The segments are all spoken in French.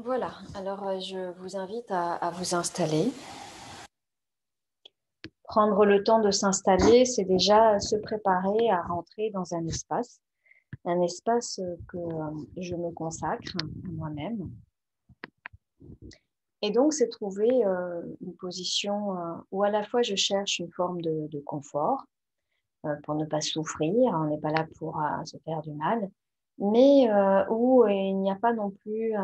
Voilà, alors je vous invite à vous installer. Prendre le temps de s'installer, c'est déjà se préparer à rentrer dans un espace que je me consacre à moi-même. Et donc, c'est trouver une position où à la fois je cherche une forme de confort pour ne pas souffrir, on n'est pas là pour se faire du mal, mais où il n'y a pas non plus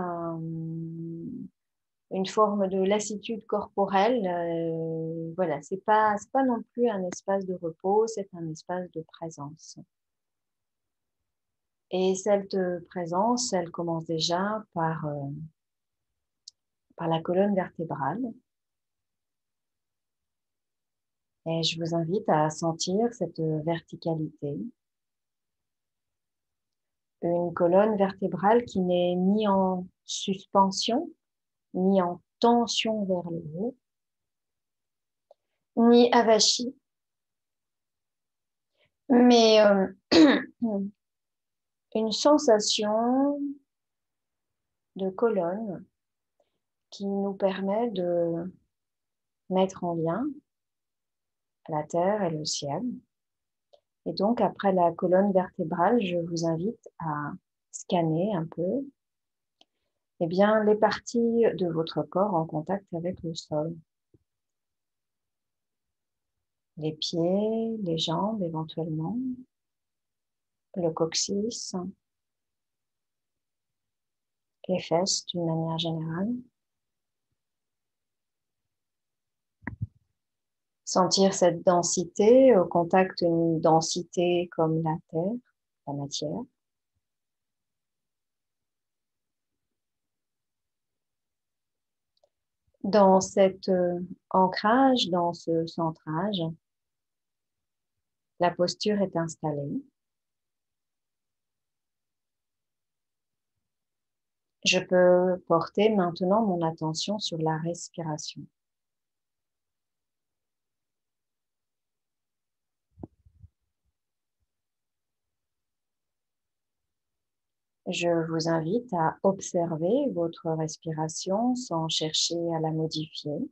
une forme de lassitude corporelle. Voilà, c'est pas non plus un espace de repos, c'est un espace de présence. Et cette présence, elle commence déjà par la colonne vertébrale. Et je vous invite à sentir cette verticalité. Une colonne vertébrale qui n'est ni en suspension, ni en tension vers le haut, ni avachie, mais une sensation de colonne qui nous permet de mettre en lien la terre et le ciel. Et donc, après la colonne vertébrale, je vous invite à scanner un peu eh bien, les parties de votre corps en contact avec le sol. Les pieds, les jambes éventuellement, le coccyx, les fesses d'une manière générale. Sentir cette densité, au contact d'une densité comme la terre, la matière. Dans cet ancrage, dans ce centrage, la posture est installée. Je peux porter maintenant mon attention sur la respiration. Je vous invite à observer votre respiration sans chercher à la modifier.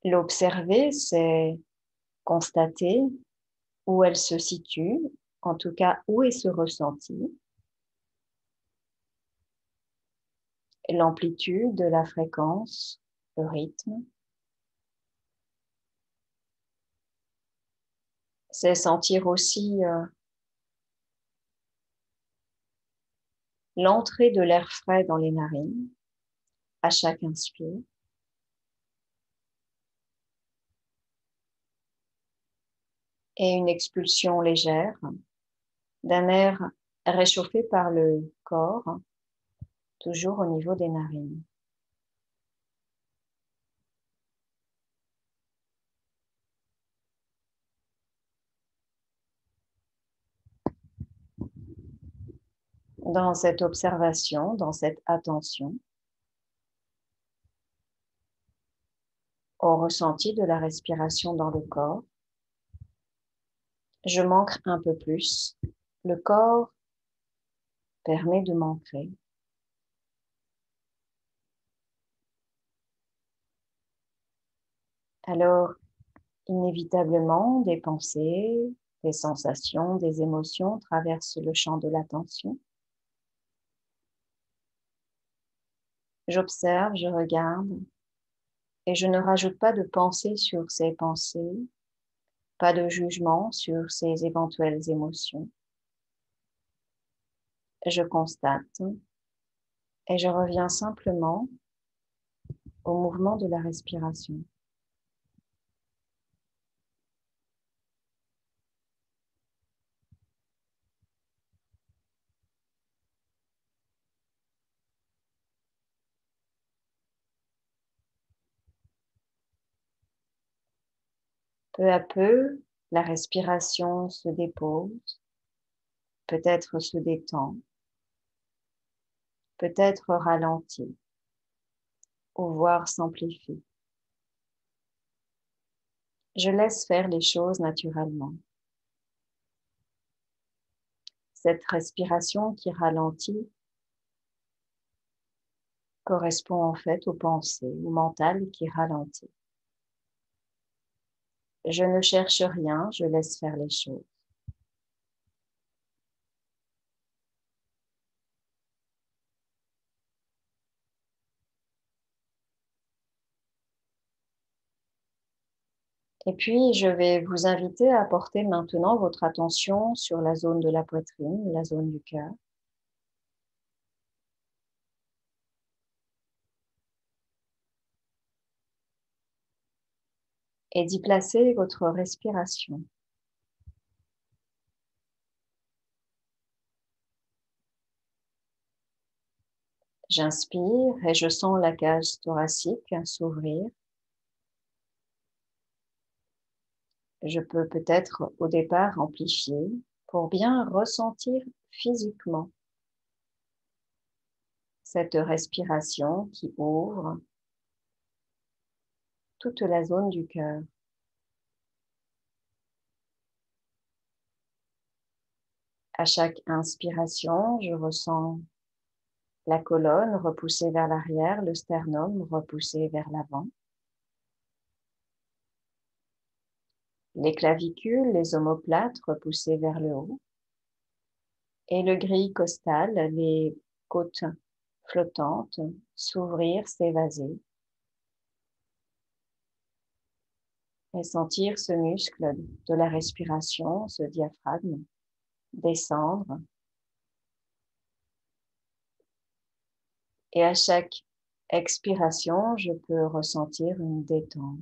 L'observer, c'est constater où elle se situe, en tout cas où est ce ressenti, l'amplitude, la fréquence, le rythme. C'est sentir aussi l'entrée de l'air frais dans les narines à chaque inspire. Et une expulsion légère d'un air réchauffé par le corps, toujours au niveau des narines. Dans cette observation, dans cette attention, au ressenti de la respiration dans le corps, je m'ancre un peu plus. Le corps permet de m'ancrer. Alors, inévitablement, des pensées, des sensations, des émotions traversent le champ de l'attention. J'observe, je regarde et je ne rajoute pas de pensée sur ces pensées, pas de jugement sur ces éventuelles émotions. Je constate et je reviens simplement au mouvement de la respiration. Peu à peu, la respiration se dépose, peut-être se détend, peut-être ralentit, ou voire s'amplifie. – – – – – – – – – – – – – – – – – – – – – – – – – – – – – – – – – – – – – – – – – – – – – – – – – – – – – – – – – – – – – – – – – – – – – – – – – – – – – – – – – – – – – – – – – – – – – – – – – – – – – – – – – – – – – – – – – – – – – – – –– –– –– –– –– –– ––– ––– – – – – – – – – – – – – – – – – – – – – – – – – – – – – – – – – – – – – – – – – – – – – – – – – – – – – – – – – – – – – – – – – – – – – – – – – – – – – – – – – – – – – – – – – – – – – – – – – – – – – – – – – – – – – – – – – – – – – – – – – – Cette respiration qui ralentit correspond en fait aux pensées, au mental qui ralentit. Je ne cherche rien, je laisse faire les choses. Et puis, je vais vous inviter à porter maintenant votre attention sur la zone de la poitrine, la zone du cœur. Et d'y placer votre respiration. J'inspire et je sens la cage thoracique s'ouvrir. Je peux peut-être au départ amplifier pour bien ressentir physiquement cette respiration qui ouvre toute la zone du cœur. À chaque inspiration, je ressens la colonne repoussée vers l'arrière, le sternum repoussé vers l'avant. Les clavicules, les omoplates repoussés vers le haut. Et le grille costal, les côtes flottantes, s'ouvrir, s'évaser. Et sentir ce muscle de la respiration, ce diaphragme, descendre. Et à chaque expiration, je peux ressentir une détente.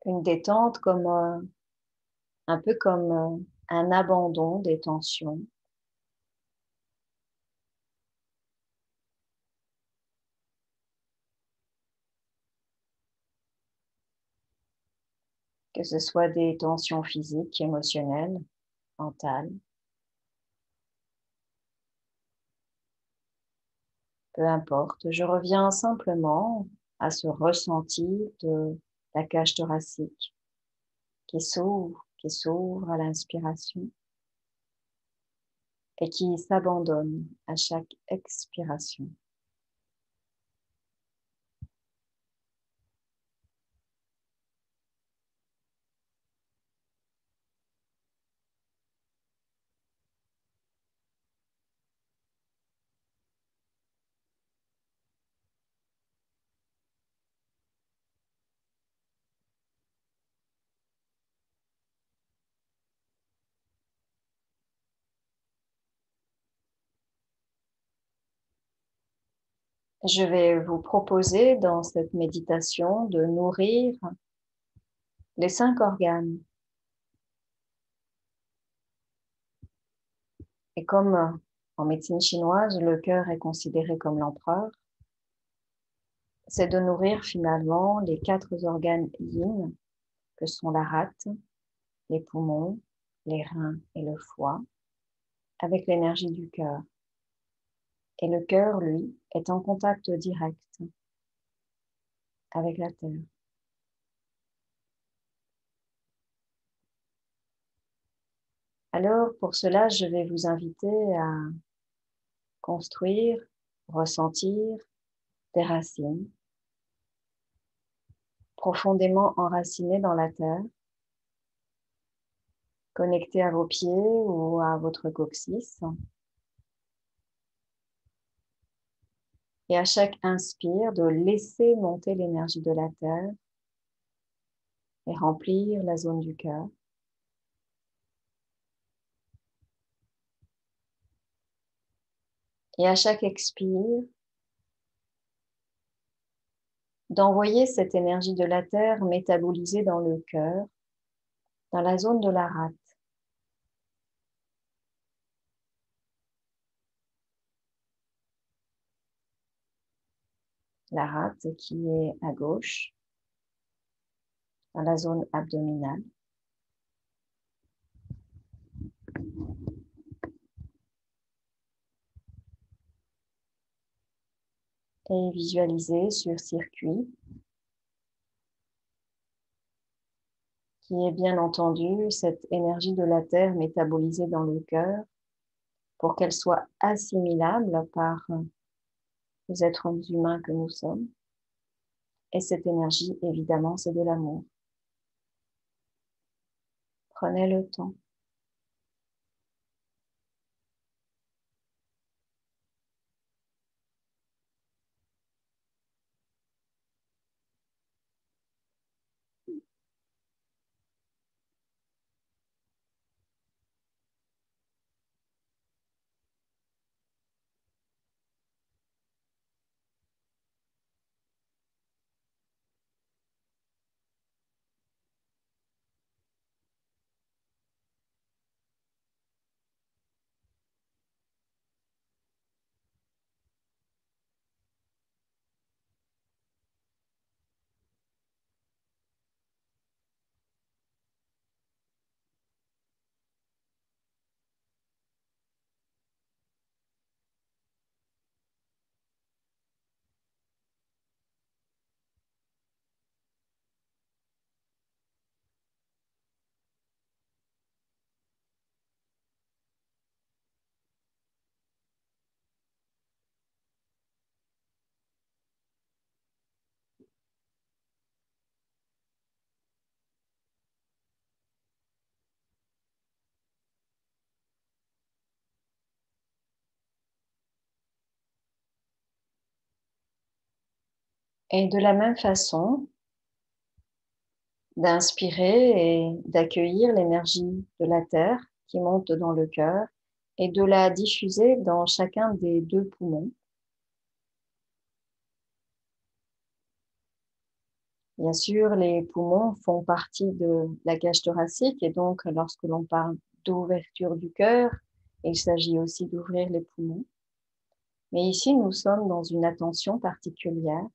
Une détente comme un peu comme un abandon des tensions. Que ce soit des tensions physiques, émotionnelles, mentales. Peu importe, je reviens simplement à ce ressenti de la cage thoracique qui s'ouvre à l'inspiration et qui s'abandonne à chaque expiration. Je vais vous proposer dans cette méditation de nourrir les 5 organes. Et comme en médecine chinoise, le cœur est considéré comme l'empereur, c'est de nourrir finalement les 4 organes yin, que sont la rate, les poumons, les reins et le foie, avec l'énergie du cœur. Et le cœur, lui, est en contact direct avec la terre. Alors, pour cela, je vais vous inviter à construire, ressentir des racines profondément enracinées dans la terre, connectées à vos pieds ou à votre coccyx. Et à chaque inspire, de laisser monter l'énergie de la terre et remplir la zone du cœur. Et à chaque expire, d'envoyer cette énergie de la terre métabolisée dans le cœur, dans la zone de la rate. La rate qui est à gauche, dans la zone abdominale. et visualisez ce circuit qui est bien entendu cette énergie de la Terre métabolisée dans le cœur pour qu'elle soit assimilable par les êtres humains que nous sommes. Et cette énergie, évidemment, c'est de l'amour. Prenez le temps. Et de la même façon, d'inspirer et d'accueillir l'énergie de la Terre qui monte dans le cœur et de la diffuser dans chacun des deux poumons. Bien sûr, les poumons font partie de la cage thoracique et donc lorsque l'on parle d'ouverture du cœur, il s'agit aussi d'ouvrir les poumons. Mais ici, nous sommes dans une attention particulière.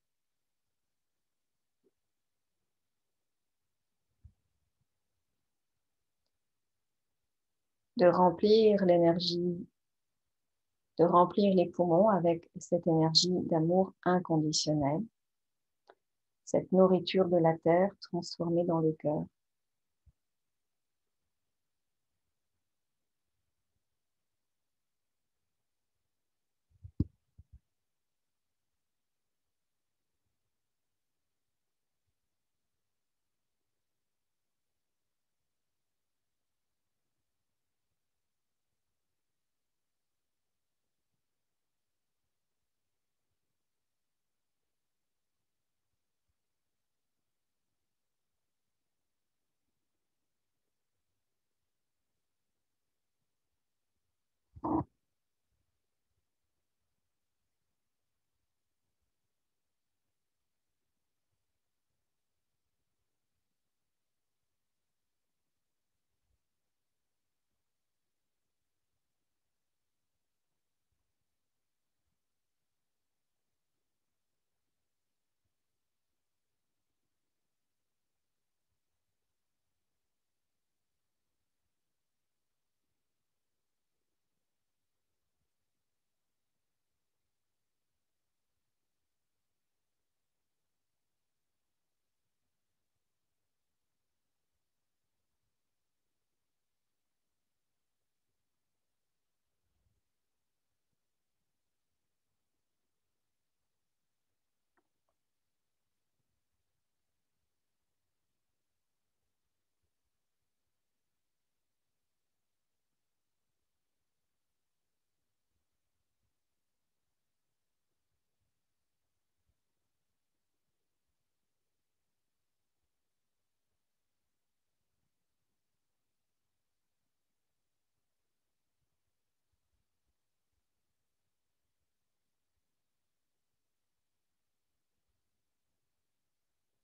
De remplir l'énergie, de remplir les poumons avec cette énergie d'amour inconditionnel, cette nourriture de la terre transformée dans le cœur.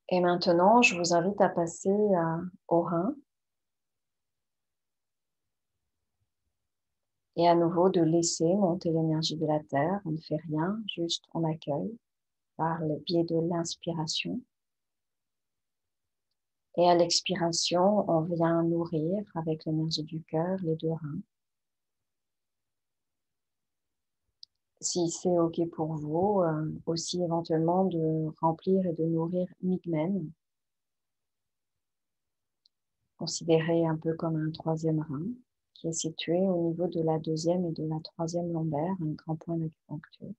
Et maintenant, je vous invite à passer au rein et à nouveau de laisser monter l'énergie de la terre. On ne fait rien, juste on accueille par le biais de l'inspiration. Et à l'expiration, on vient nourrir avec l'énergie du cœur les deux reins. Si c'est OK pour vous, aussi éventuellement de remplir et de nourrir Migmen, considéré un peu comme un troisième rein, qui est situé au niveau de la deuxième et de la troisième lombaire, un grand point d'acupuncture.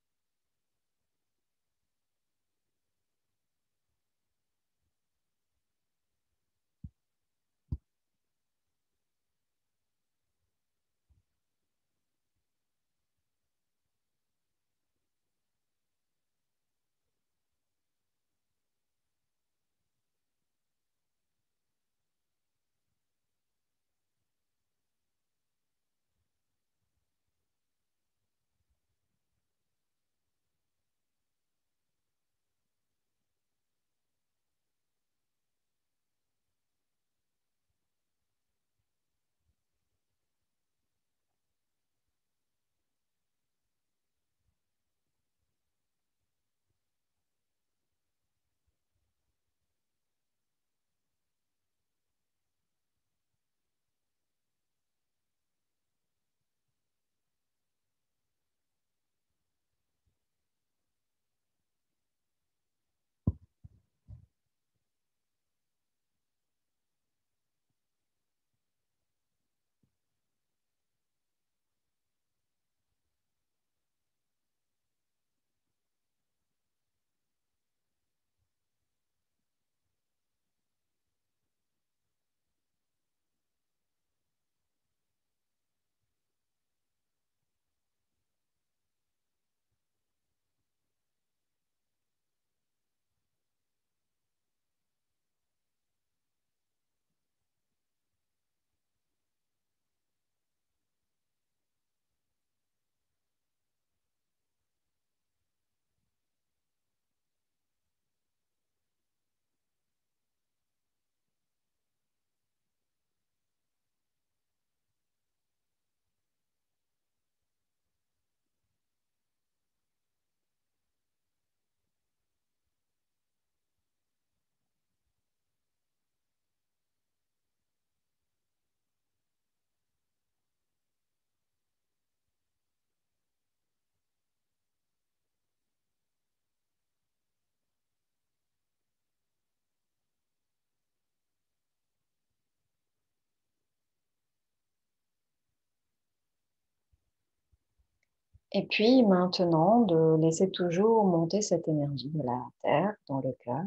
Et puis maintenant, de laisser toujours monter cette énergie de la terre dans le cœur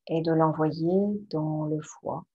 et de l'envoyer dans le foie.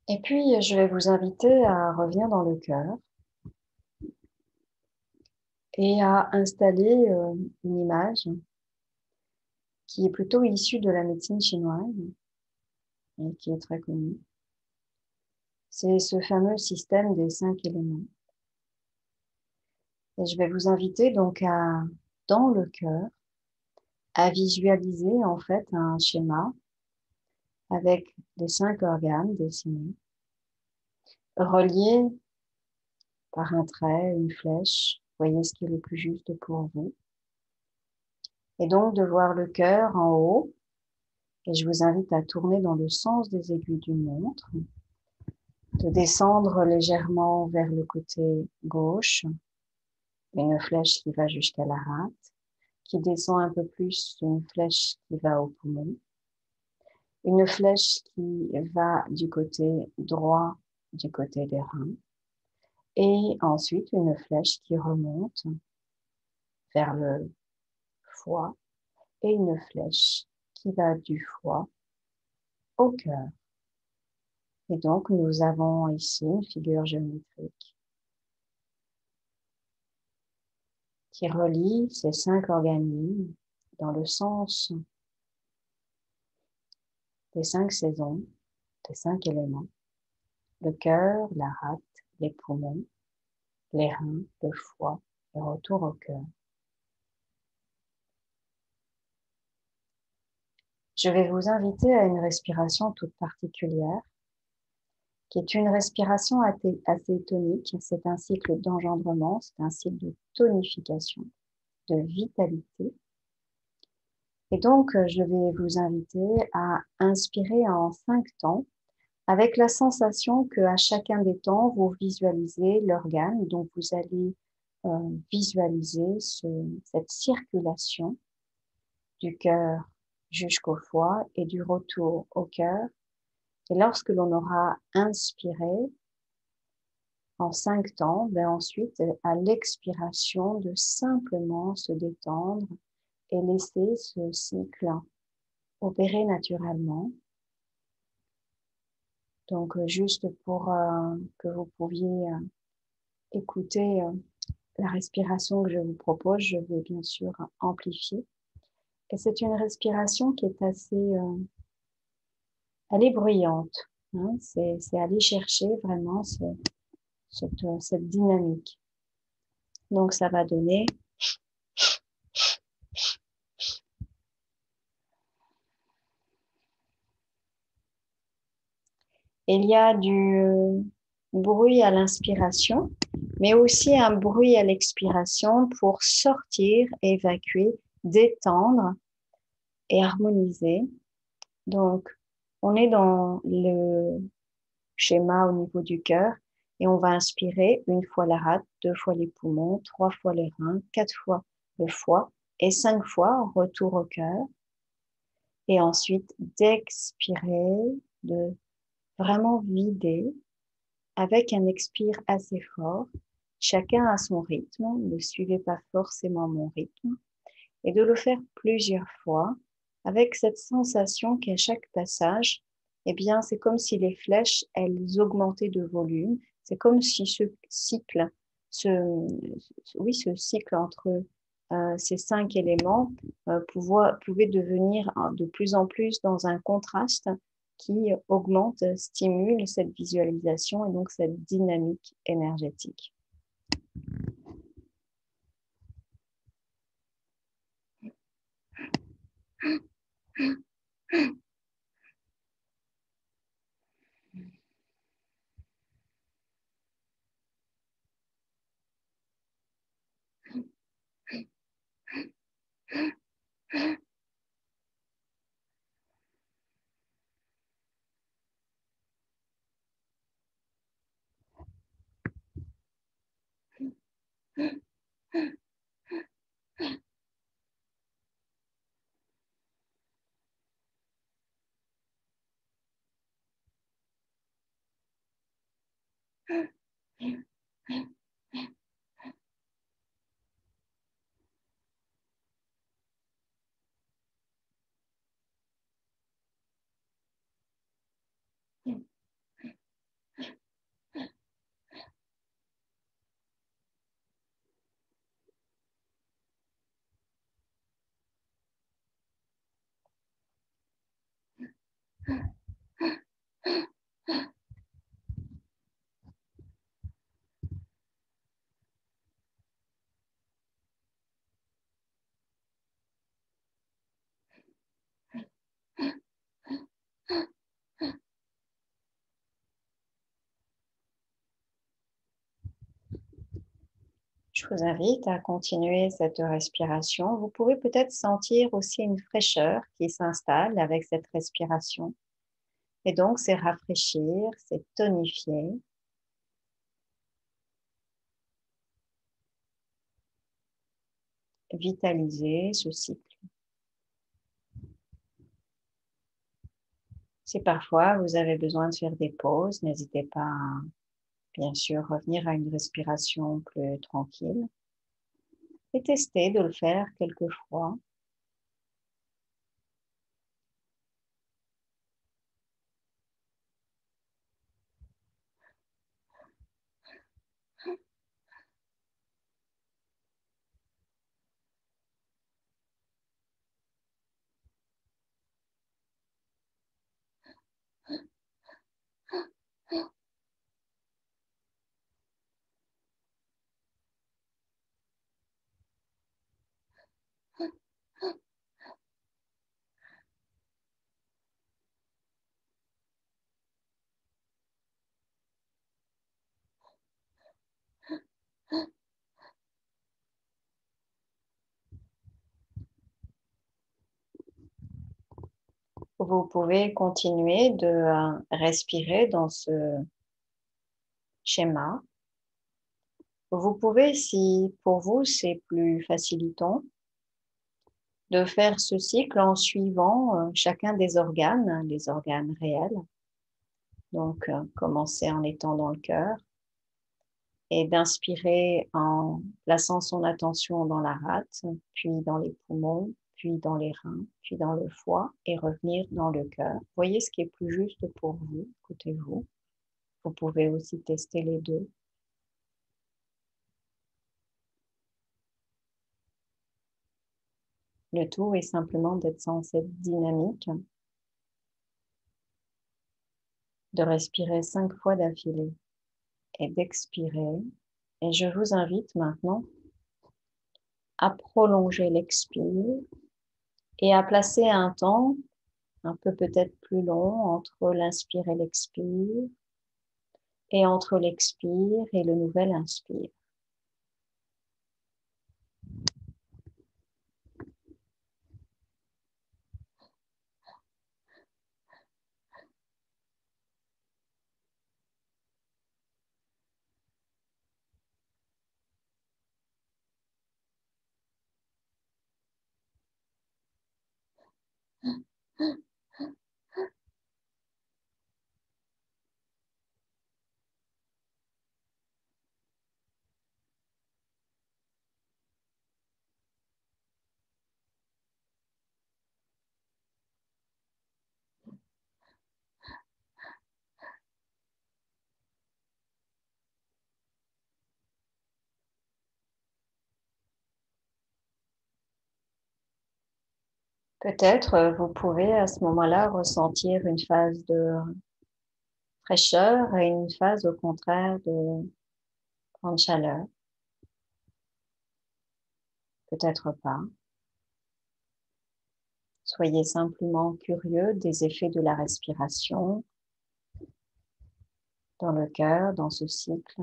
Et puis, je vais vous inviter à revenir dans le cœur et à installer une image qui est plutôt issue de la médecine chinoise et qui est très connue. C'est ce fameux système des 5 éléments. Et je vais vous inviter donc dans le cœur, à visualiser en fait un schéma avec les 5 organes dessinés, reliés par un trait, une flèche. Voyez ce qui est le plus juste pour vous. Et donc de voir le cœur en haut. Et je vous invite à tourner dans le sens des aiguilles d'une montre, de descendre légèrement vers le côté gauche, une flèche qui va jusqu'à la rate, qui descend un peu plus, une flèche qui va au poumon, une flèche qui va du côté droit, du côté des reins, et ensuite une flèche qui remonte vers le foie et une flèche qui va du foie au cœur. Et donc, nous avons ici une figure géométrique qui relie ces 5 organismes dans le sens des 5 saisons, des 5 éléments, le cœur, la rate, les poumons, les reins, le foie et retour au cœur. Je vais vous inviter à une respiration toute particulière, qui est une respiration acétonique. C'est un cycle d'engendrement, c'est un cycle de tonification, de vitalité. Et donc, je vais vous inviter à inspirer en 5 temps, avec la sensation qu'à chacun des temps, vous visualisez l'organe, donc vous allez visualiser cette circulation du cœur jusqu'au foie et du retour au cœur. Et lorsque l'on aura inspiré en 5 temps, ensuite, à l'expiration, de simplement se détendre et laisser ce cycle opérer naturellement. Donc, juste pour que vous pouviez écouter la respiration que je vous propose, je vais bien sûr amplifier. Et c'est une respiration qui est assez, elle est bruyante. Hein, c'est aller chercher vraiment cette dynamique. Donc, ça va donner. Il y a du bruit à l'inspiration, mais aussi un bruit à l'expiration pour sortir, évacuer, détendre et harmoniser. Donc, on est dans le schéma au niveau du cœur et on va inspirer 1 fois la rate, 2 fois les poumons, 3 fois les reins, 4 fois le foie et 5 fois retour au cœur. Et ensuite, d'expirer, de vraiment vider avec un expire assez fort. Chacun a son rythme, ne suivez pas forcément mon rythme. Et de le faire plusieurs fois avec cette sensation qu'à chaque passage, eh bien, c'est comme si les flèches, elles augmentaient de volume. C'est comme si ce cycle, ce cycle entre ces 5 éléments pouvait devenir de plus en plus dans un contraste qui augmente, stimule cette visualisation et donc cette dynamique énergétique. Je vous invite à continuer cette respiration. Vous pouvez peut-être sentir aussi une fraîcheur qui s'installe avec cette respiration. Et donc, c'est rafraîchir, c'est tonifier. Vitaliser ce cycle. Si parfois vous avez besoin de faire des pauses, n'hésitez pas à, bien sûr, revenir à une respiration plus tranquille et tester de le faire quelques fois. Vous pouvez continuer de respirer dans ce schéma. Vous pouvez, si pour vous c'est plus facilitant, de faire ce cycle en suivant chacun des organes, les organes réels. Donc, commencer en étant dans le cœur et d'inspirer en plaçant son attention dans la rate, puis dans les poumons, puis dans les reins, puis dans le foie et revenir dans le cœur. Voyez ce qui est plus juste pour vous, écoutez-vous. Vous pouvez aussi tester les deux. Le tout est simplement d'être dans cette dynamique, de respirer 5 fois d'affilée et d'expirer. Et je vous invite maintenant à prolonger l'expire et à placer un temps un peu peut-être plus long entre l'inspire et l'expire et entre l'expire et le nouvel inspire. Peut-être vous pouvez à ce moment-là ressentir une phase de fraîcheur et une phase au contraire de grande chaleur. Peut-être pas. Soyez simplement curieux des effets de la respiration dans le cœur, dans ce cycle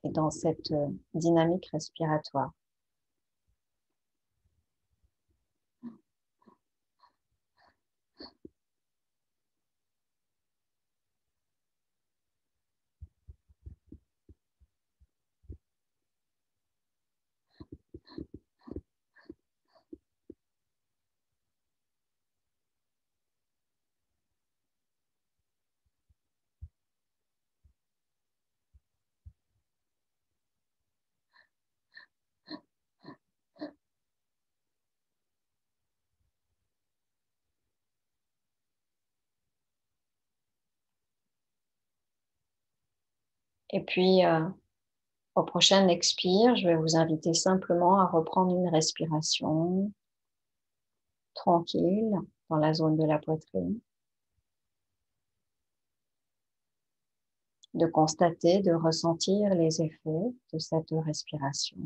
et dans cette dynamique respiratoire. Et puis, au prochain expire, je vais vous inviter simplement à reprendre une respiration tranquille dans la zone de la poitrine. de constater, de ressentir les effets de cette respiration.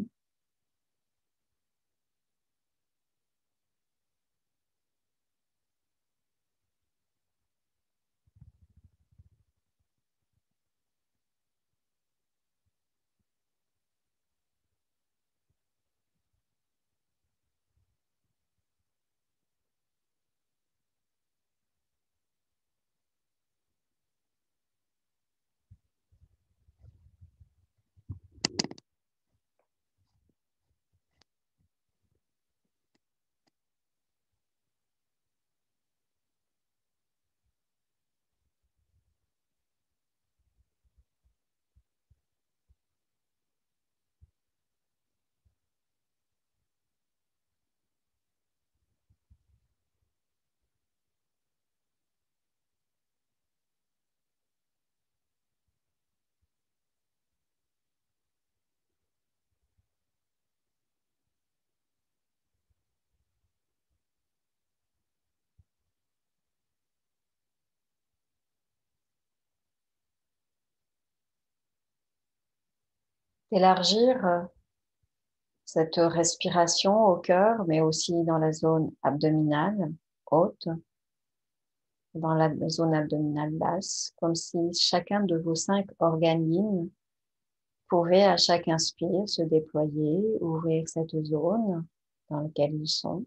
Élargir cette respiration au cœur, mais aussi dans la zone abdominale haute, dans la zone abdominale basse, comme si chacun de vos 5 organes pouvait à chaque inspire se déployer, ouvrir cette zone dans laquelle ils sont,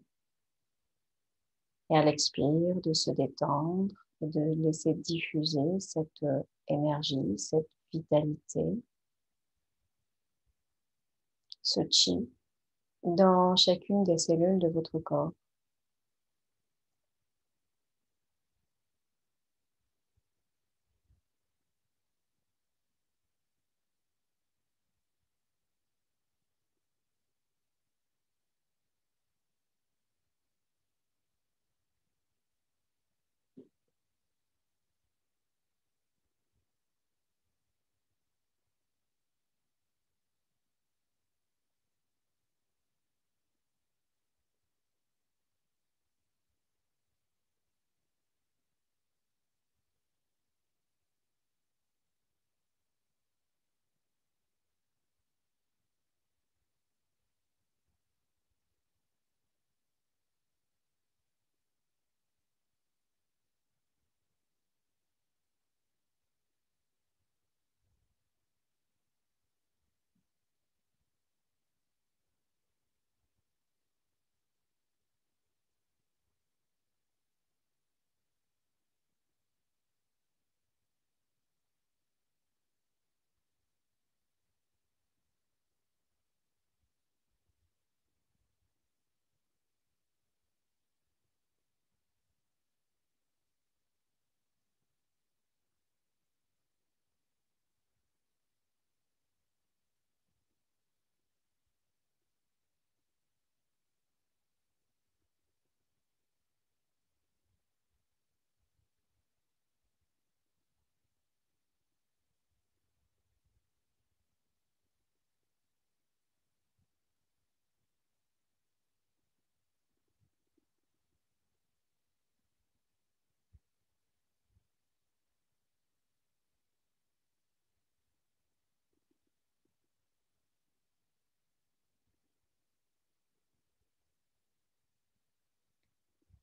et à l'expire de se détendre et de laisser diffuser cette énergie, cette vitalité, ce chi dans chacune des cellules de votre corps.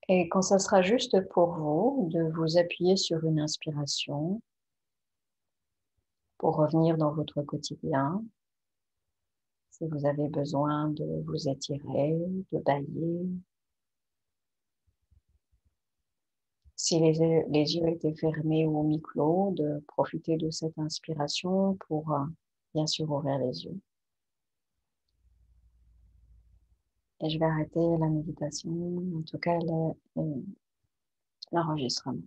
Et quand ça sera juste pour vous, de vous appuyer sur une inspiration pour revenir dans votre quotidien. Si vous avez besoin de vous étirer, de bâiller, si les yeux étaient fermés ou mi-clos, de profiter de cette inspiration pour bien sûr ouvrir les yeux. Et je vais arrêter la méditation, en tout cas l'enregistrement.